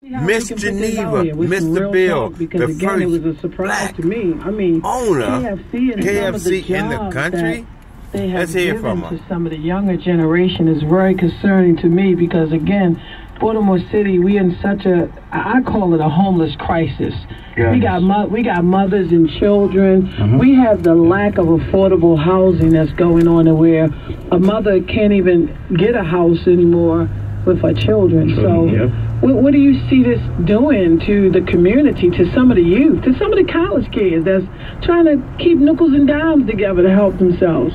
Miss Geneva, Mr. Bill, because the again, it was a first surprise black to me. I mean, owner KFC in the country. They have Let's hear given from her. to some of the younger generation is very concerning to me because again, Baltimore City, we in such a, I call it a homeless crisis. Yes. We got mothers and children. Mm-hmm. We have the lack of affordable housing that's going on, and where a mother can't even get a house anymore with her children. So, yep. What do you see this doing to the community, to some of the youth, to some of the college kids that's trying to keep nickels and dimes together to help themselves?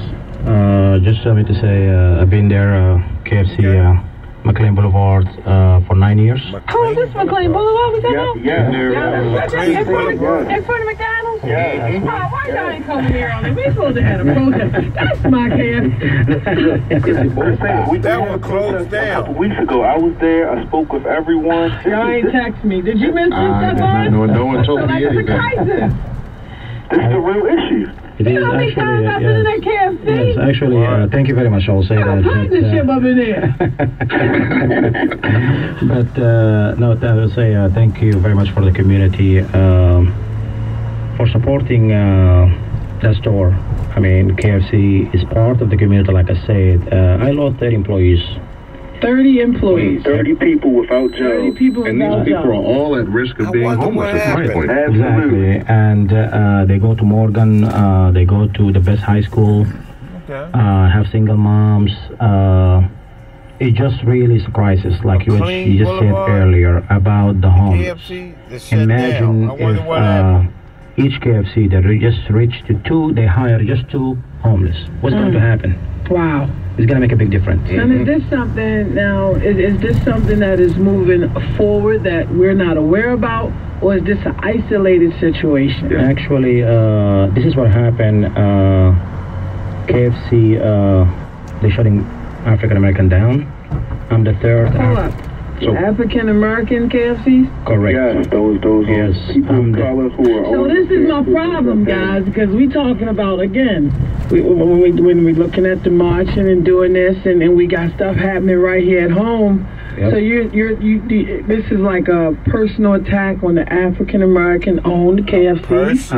Just me to say, I've been there, KFC, McLean Boulevard, for 9 years. Oh, is this McLean Boulevard? Was that Yeah. In front of McDonald's? Yeah. Why y'all ain't coming here on it? We supposed to have a protest. That's my KFC. That one closed down. A couple weeks ago, I was there. I spoke with everyone. Y'all ain't text me. Did you miss this, Stefan? No one told me anything. It's a crisis. This is the real issue. It is actually, yes, actually, thank you very much. I'll say that. Partnership up in there. But no, I will say thank you very much for the community for supporting the store. I mean, KFC is part of the community. Like I said, I lost 30 employees. 30 employees. 30 people without jobs. 30 people and without these people are all at risk of being homeless. That's my point. Exactly. And they go to Morgan, they go to the best high school, have single moms. It just really is a crisis, like you just said earlier, about the homeless. Imagine if each KFC that just reached to 2, they hire just 2 homeless. What's going to happen? Wow. It's going to make a big difference. And is this something now, is this something that is moving forward that we're not aware about, or is this an isolated situation? Actually, this is what happened. KFC, they're shutting African American down. I'm the third. Hold up. So, African American KFCs? Correct. Yes, those yes. People of color who are. So this is my problem, guys, because we talking about, again, when we looking at the marching and doing this, and we got stuff happening right here at home. Yep. So this is like a personal attack on the African American owned KFC.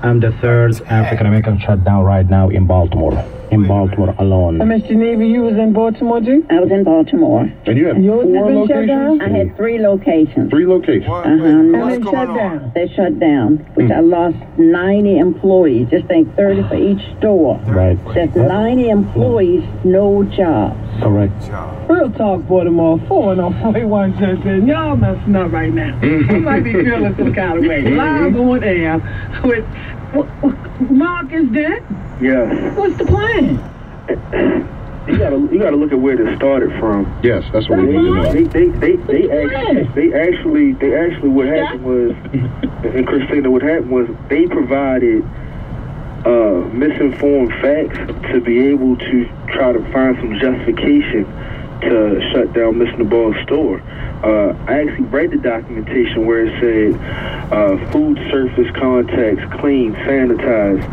I'm the third African American shut down right now in Baltimore. In Baltimore alone. Ms. Geneva, you was in Baltimore too? I was in Baltimore. And you have 4 locations? I had 3 locations. 3 locations. And they shut down. They shut down, which I lost 90 employees. Just think 30 for each store. Right. That's 90 employees, no jobs. Correct. Real talk, Baltimore. 441 says, y'all messing up right now. You might be feeling some kind of way. Live on air with Mark is dead. Yes. What's the plan? You gotta look at where this started from. Yes, that's what we need to know. They actually what happened was, and Christina, what happened was they provided misinformed facts to be able to try to find some justification to shut down Mr. Ball's store. I actually read the documentation where it said food surface contacts clean, sanitized,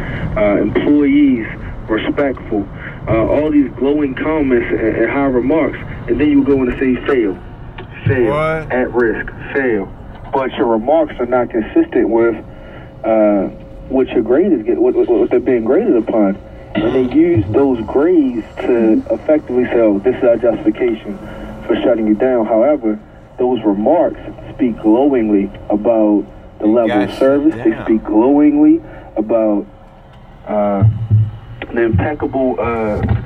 employees respectful, all these glowing comments and high remarks, and then you go in and say fail, at risk, fail. But your remarks are not consistent with what your grade is, what they're being graded upon. And they use those grades to effectively say, oh, this is our justification for shutting you down. However, those remarks speak glowingly about the level of service. They speak glowingly about the impeccable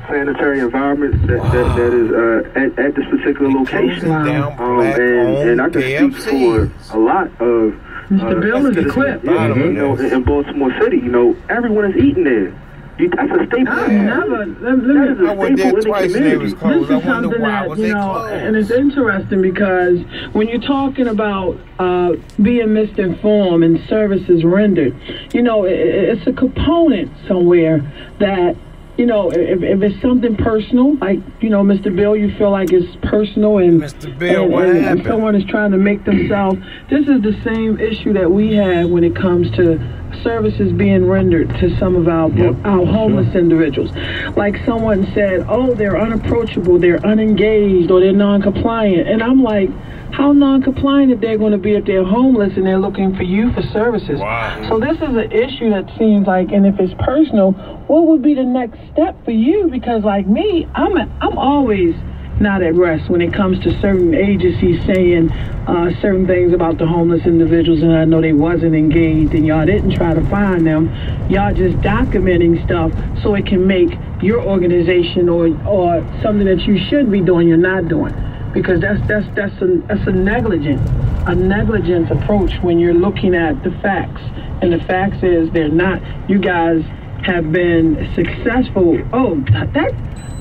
sanitary environment that is at this particular location. And I can speak for a lot of Mr. Bill is equipped. In Baltimore City, everyone is eating there. That's a staple. I went there twice and they was closed. I wonder why was they closed. And it's interesting because when you're talking about being misinformed and services rendered, it's a component somewhere that, if it's something personal, like, Mr. Bill, you feel like it's personal and Mr. Bill, what happened? And someone is trying to make themselves, this is the same issue that we have when it comes to services being rendered to some of our homeless individuals. Like someone said, oh, they're unapproachable, they're unengaged, or they're non-compliant. And I'm like, how non-compliant are they going to be if they're homeless and they're looking for you for services? Wow. So this is an issue that seems like, and if it's personal, what would be the next step for you? Because like me, I'm always not at rest when it comes to certain agencies saying certain things about the homeless individuals, and I know they wasn't engaged and y'all didn't try to find them. Y'all just documenting stuff so it can make your organization or something that you should be doing, you're not doing. Because that's a negligent approach when you're looking at the facts. And the facts is they're not. You guys have been successful. Oh,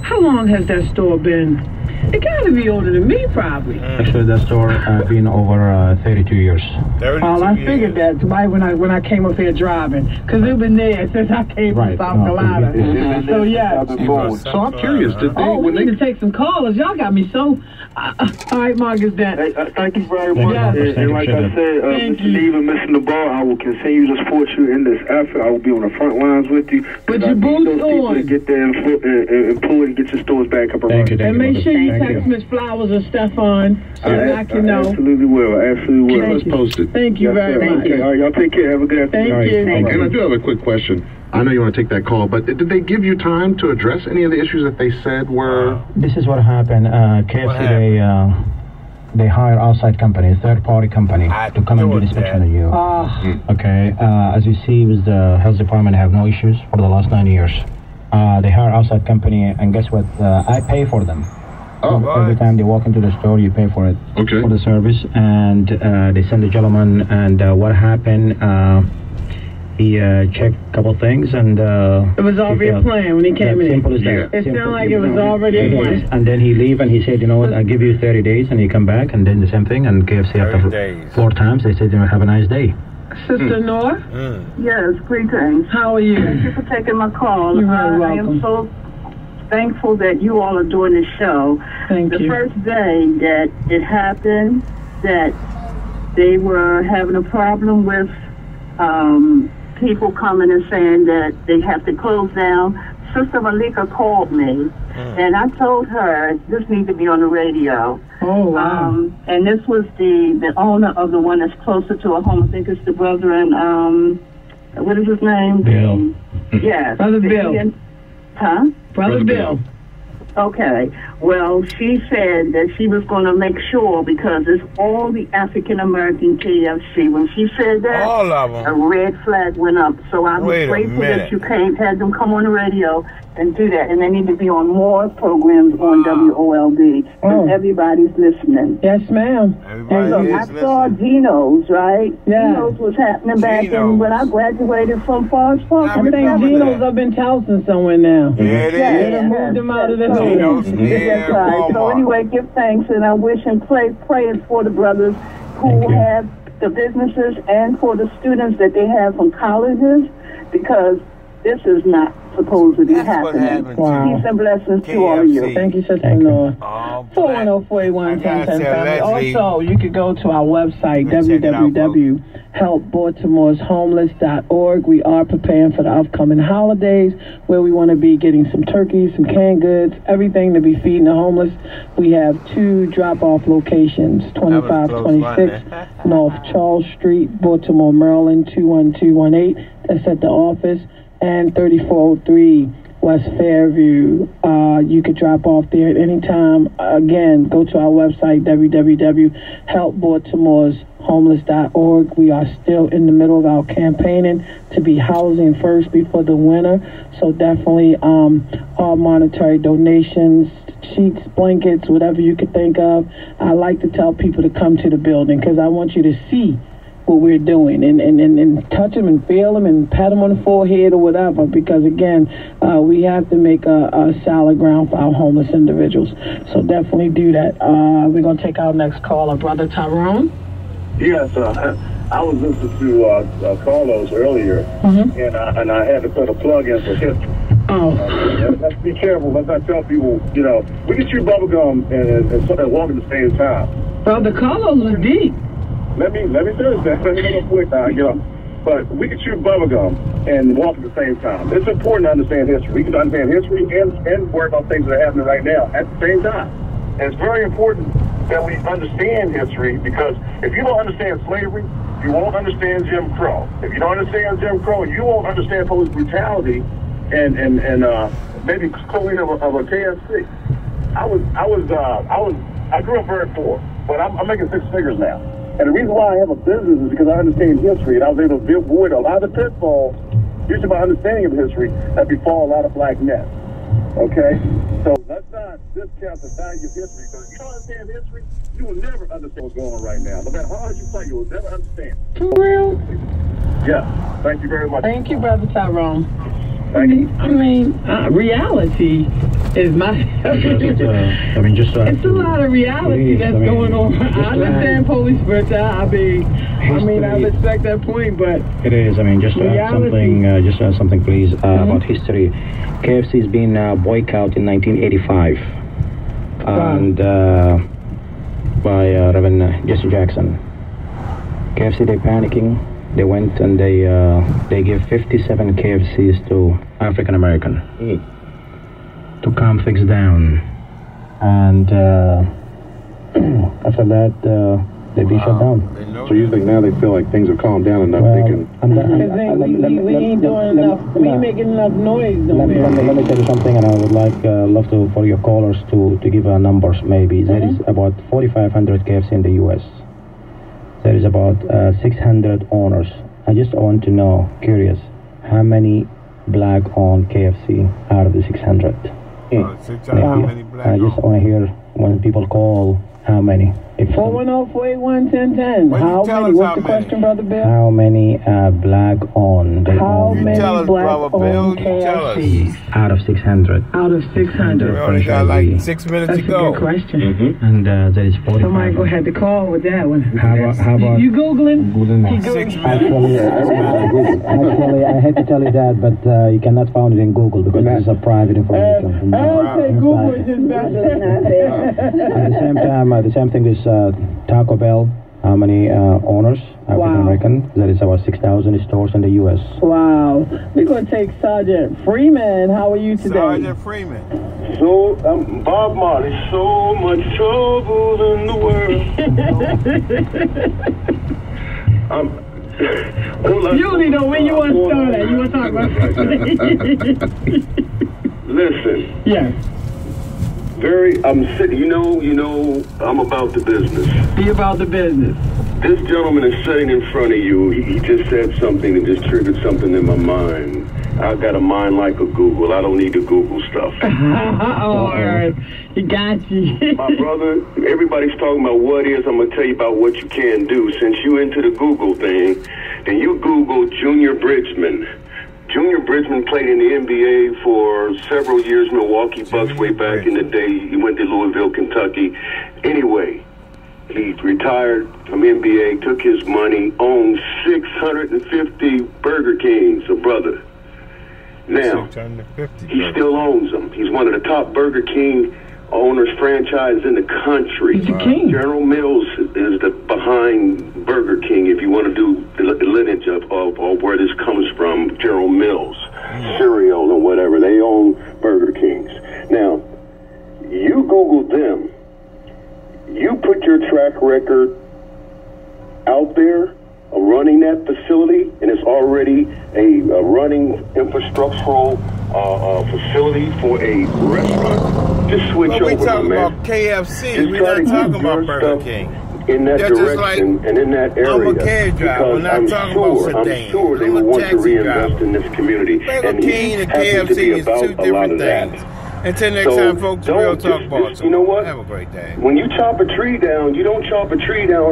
how long has that store been? It got to be older than me, probably. Actually, that store been over 32 years. Well, I figured that right when I came up here driving, because it been there since I came from South Carolina. So yeah. So I'm curious, did they? We need to take some callers. Y'all got me so. All right, Marcus. Thank you very much. And like I said, Mr. Steve, missing the ball, I will continue to support you in this effort. I will be on the front lines with you. With your boots on. To get there and employ and get your stores back up and running. And make sure you text Miss Flowers or Stefan so I can know. Absolutely will. Absolutely will. Keep us posted. Thank you very much. Okay. All right, y'all take care. Have a good afternoon. Thank you. And I do have a quick question. I know you want to take that call, but did they give you time to address any of the issues that they said were? This is what happened. KFC, they hire outside company, a third-party company, to come and do the inspection on you. Okay, as you see, with the health department, have no issues for the last 9 years. They hire outside company, and guess what? I pay for them. Every time they walk into the store, you pay for it, for the service. And they send the gentleman, and what happened? He checked a couple things, and it was already a plan when he came in. Simple as that. It sounded like it was already a plan. And then he leave, and he said, you know what, I'll give you 30 days, and he come back, and then the same thing, and KFC after 4 times, they said, you know, have a nice day. Sister Nora? Yes, greetings. How are you? Thank you for taking my call. You're very welcome. I am so thankful that you all are doing this show. Thank you. The first day that it happened, that they were having a problem with people coming and saying that they have to close down, Sister Malika called me, and I told her this needs to be on the radio. Oh, wow. And this was the owner of the one that's closer to a home. I think it's the brother and, what is his name? Bill. Yes. Brother Bill. Huh? Brother Bill. Okay. Well, she said that she was going to make sure, because it's all the African-American KFC. When she said that, all of them, a red flag went up. So I'm grateful that you had them come on the radio and do that. And they need to be on more programs on WOLD. And everybody's listening. Yes, ma'am. And so I saw Gino's, right? Yeah. Gino's was happening back in when I graduated from Forest Park. I think Gino's up in Towson somewhere now. Yeah, it is. They moved them out of the hood. That's right. So anyway, give thanks, and I wish and praying for the brothers who have the businesses and for the students that they have from colleges, because this is not supposed to be happening. Wow. Peace and blessings to all of you. Thank you, Sister Nora. 410-481-1010. Also, you could go to our website, www.helpbaltimoreshomeless.org. We are preparing for the upcoming holidays, where we want to be getting some turkeys, some canned goods, everything to be feeding the homeless. We have 2 drop-off locations, 2526 North Charles Street, Baltimore, Maryland, 21218. That's at the office. And 3403 West Fairview. You could drop off there at any time. Again, go to our website, www.helpbaltimoreshomeless.org. We are still in the middle of our campaigning to be housing first before the winter. So definitely all monetary donations, sheets, blankets, whatever you could think of. I like to tell people to come to the building, because I want you to see what we're doing, and touch them and feel them and pat them on the forehead or whatever, because again, we have to make a solid ground for our homeless individuals. So definitely do that. We're going to take our next caller, Brother Tyrone. Yes, I was listening to Carlos earlier, and I had to put a plug in for history. Let's be careful. Let's not tell people, we can chew bubblegum and walk at the same time. Brother Carlos was deep. Let me finish that. Let me go quick, But we can chew bubblegum and walk at the same time. It's important to understand history. We can understand history and worry about things that are happening right now at the same time. And it's very important that we understand history, because if you don't understand slavery, you won't understand Jim Crow. If you don't understand Jim Crow, you won't understand police brutality and maybe closing of a KFC. I grew up very poor, but I'm making 6 figures now. And the reason why I have a business is because I understand history, and I was able to avoid a lot of the pitfalls due to my understanding of history that befall a lot of black men. Okay? So let's not discount the value of history, because if you don't understand history, you will never understand what's going on right now. No matter how hard you play, you will never understand. For real? Yeah. Thank you very much. Thank you, Brother Tyrone. Thank you. I mean, reality is my... it's a lot of reality that's going on. I understand police brutality. I respect that point, but... It is. I mean, just something, please, about history. KFC has been boycotted in 1985 and by Reverend Jesse Jackson. KFC, they're panicking. They went and they gave 57 KFCs to African American to calm things down, and after that they've been shut down. So you think now they feel like things have calmed down enough? They can. We ain't doing enough. We ain't making enough noise. Let me tell you something, and I would love for your callers to give numbers. Maybe there is about 4,500 KFC in the U.S. There is about 600 owners. I just want to know, curious, how many black-owned KFC out of the 600? I just want to hear when people call, how many? 410-481-1010. How many? What's the question, Brother Bill? How many black-owned? How many black-owned KFCs? Out of 600. Out of 600. We only got like 6 minutes That's to go. That's a good question. And there is 45. Somebody go ahead to call with that one. How about you Googling? Actually, I hate to tell you that, but you cannot find it in Google because this is a private information. Google is just At the same thing is Taco Bell. How many owners? African American. That is about 6,000 stores in the U.S. Wow. We're going to take Sergeant Freeman. How are you today? Sergeant Freeman. So, Bob Marley, so much trouble in the world. You only know when you want to start at. You want to talk about Listen. Yes. I'm sitting, you know, I'm about the business. Be about the business. This gentleman is sitting in front of you. He just said something that just triggered something in my mind. I've got a mind like a Google. I don't need to Google stuff. All right. He got you. My brother, everybody's talking about what is. I'm going to tell you about what you can do. Since you into the Google thing, then you Google Junior Bridgman. Junior Bridgman played in the NBA for several years, Milwaukee Bucks, way back in the day. He went to Louisville, Kentucky. Anyway, he retired from NBA, took his money, owned 650 Burger Kings, a brother. Now, he still owns them. He's one of the top Burger King owners franchise in the country. He's the king. General Mills is behind Burger King, if you want to do the lineage of where this comes from. General Mills, cereal and whatever, they own Burger Kings. Now, you Google them, you put your track record out there of running that facility, and it's already a running infrastructural facility for a restaurant. Just switch over, man. We're talking about KFC. We're not talking about Burger King. In that direction and in that area. I'm a cab driver. We're not talking about sedans. I'm sure they will want to reinvest in this community. Burger King and KFC is two different things. Until next time, folks, we'll talk about it. You know what? Have a great day. When you chop a tree down, you don't chop a tree down